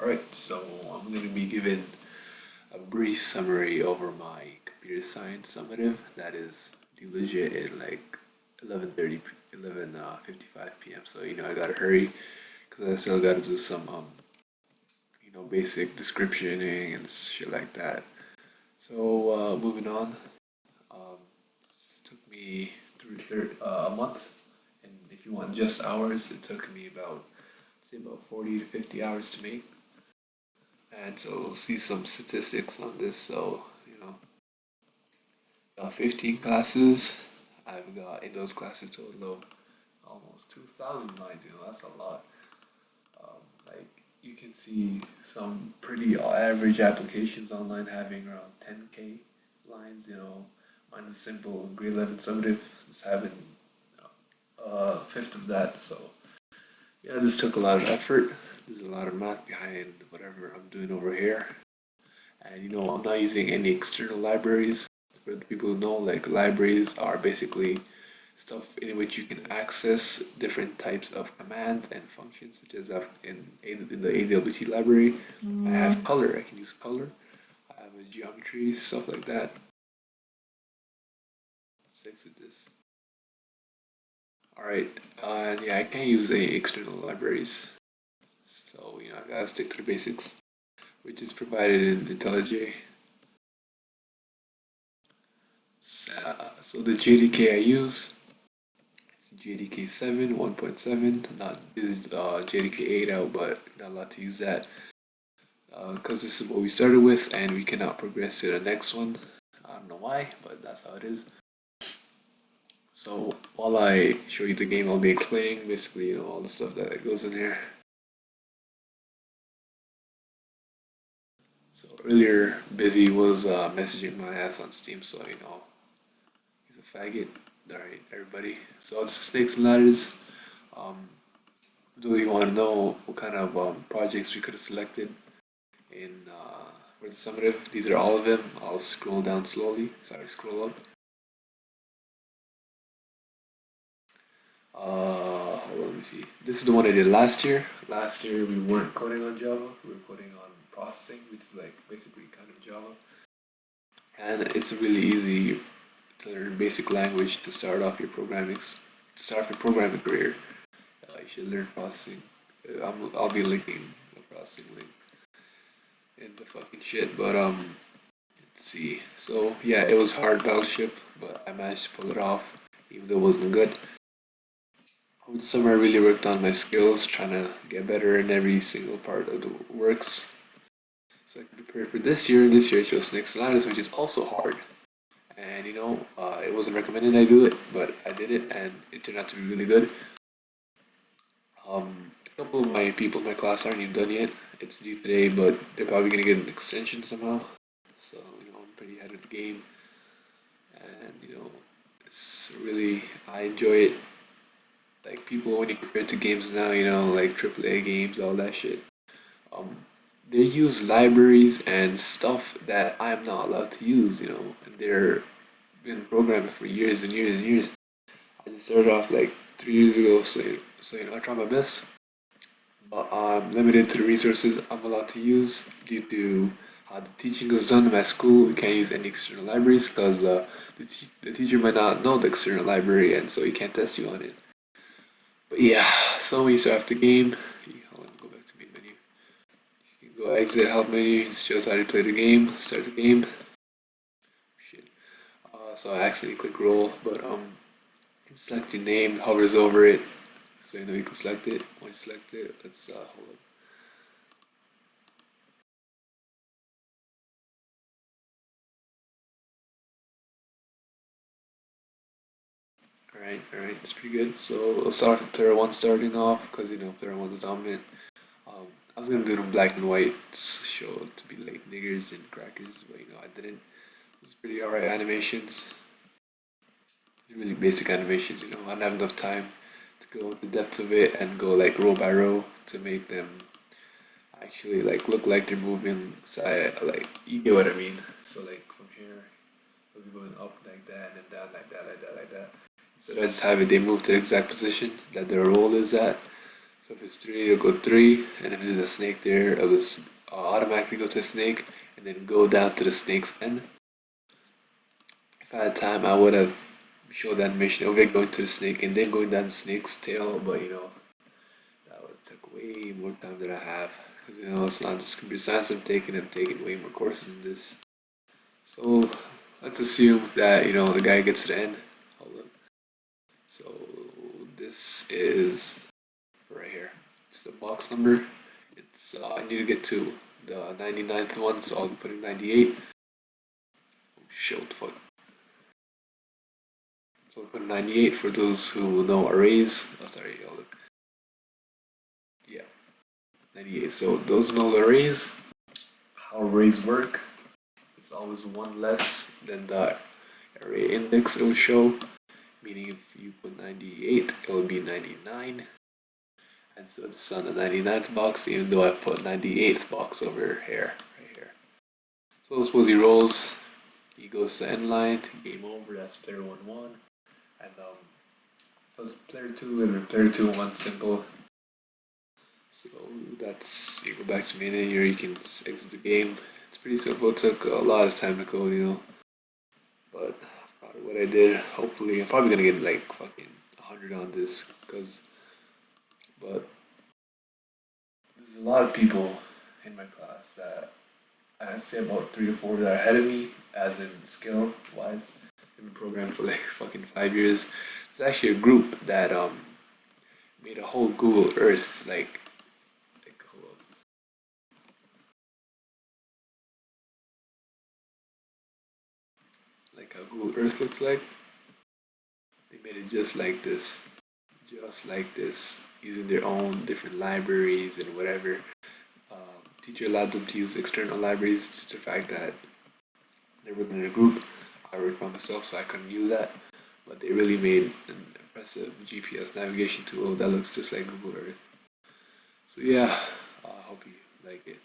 Alright, so I'm going to be giving a brief summary over my computer science summative that is due legit at like 11:30, 11:55 p.m. So I gotta hurry because I still gotta do some basic descriptioning and shit like that. So moving on, this took me a month, and if you want just hours, it took me about say about 40 to 50 hours to make. And so we'll see some statistics on this. So, 15 classes. I've got in those classes total of almost 2,000 lines. That's a lot. Like you can see some pretty average applications online having around 10K lines. Mine's a simple grade 11 summative. It's having a fifth of that. So yeah, this took a lot of effort. There's a lot of math behind whatever I'm doing over here. And I'm not using any external libraries. For the people who know, like libraries are basically stuff in which you can access different types of commands and functions, such as in the AWT library. I have color, I can use color. I have a geometry, stuff like that. Let's exit this. Alright, and yeah, I can't use any external libraries. So, I gotta stick to the basics, which is provided in IntelliJ. So the JDK I use is JDK 7, 1.7. Not this is JDK 8 out, but not allowed to use that because this is what we started with, and we cannot progress to the next one. I don't know why, but that's how it is. So while I show you the game, I'll be explaining basically all the stuff that goes in here. So earlier, Busy was messaging my ass on Steam, so he's a faggot. Alright, everybody. So it's Snakes and Ladders. Do you want to know what kind of projects we could have selected for the summative? These are all of them. I'll scroll down slowly. Sorry, scroll up. Hold on, let me see. This is the one I did last year. Last year we weren't coding on Java. We were coding on processing, which is like basically kind of Java. And it's really easy to learn basic language to start off your programming career. You should learn processing. I'll be linking the processing link in the fucking shit. But let's see. So yeah, it was hard battleship, but I managed to pull it off, even though it wasn't good. Over the summer, I really worked on my skills, trying to get better in every single part of the works, so I can prepare for this year. This year I chose Snakes and Ladders, which is also hard. And it wasn't recommended I do it, but I did it, and it turned out to be really good. A couple of my people in my class aren't even done yet. It's due today, but they're probably gonna get an extension somehow. So I'm pretty ahead of the game, and it's really I enjoy it. Like people, when you compare it to games now, like AAA games, all that shit. They use libraries and stuff that I'm not allowed to use. And they're been programming for years and years and years. I just started off like 3 years ago, so I try my best, but I'm limited to the resources I'm allowed to use due to how the teaching is done in my school. We can't use any external libraries because the teacher might not know the external library, and so he can't test you on it. But yeah, so when you start off the game, hold on, go back to main menu. You can go exit help menu. It shows how to play the game. Start the game. Shit. So I accidentally click roll, but you can select your name, hovers over it, so you can select it. Once you select it, let's hold on. Alright, it's pretty good. So let's start with player one starting off, because player one's dominant. I was gonna do them black and white, show to be like niggers and crackers, but I didn't. It's pretty alright animations. Really basic animations, I don't have enough time to go into the depth of it and go like row by row to make them actually like look like they're moving side, like you get what I mean. So like from here, we'll be going up like that and then down like that. So I just have it, they move to the exact position that their roll is at. So if it's 3, it'll go 3, and if there's a snake there, it'll just automatically go to the snake, and then go down to the snake's end. If I had time, I would have showed the animation of it going to the snake and then going down the snake's tail, but that would take way more time than I have. Because it's not just computer science I'm taking way more courses in this. So let's assume that, the guy gets to the end. Hold on. So this is right here. It's the box number. It's I need to get to the 99th one, so I'll put in 98. Oh shit, what the fuck. So I'll put in 98 for those who know arrays. Oh sorry, hold on. Yeah, 98. So those know the arrays. How arrays work. It's always one less than the array index it will show. Meaning if you put 98, it will be 99. And so it's on the 99th box, even though I put 98th box over here, right here. So suppose he rolls, he goes to the end line, game over, that's player 1-1. And if it was player 2, it would be player 2-1 simple. So that's, you go back to main here, you can exit the game. It's pretty simple, it took a lot of time to code, but probably what I did, hopefully, I'm probably gonna get like fucking 100 on this, but there's a lot of people in my class that I'd say about 3 to 4 that are ahead of me, as in skill wise. I've been programming for like fucking 5 years. There's actually a group that made a whole Google Earth hold on. Like how Google Earth looks like. They made it just like this, using their own different libraries and whatever. Teacher allowed them to use external libraries due to the fact that they were in a group. I worked by myself, so I couldn't use that. But they really made an impressive GPS navigation tool that looks just like Google Earth. So yeah, I hope you like it.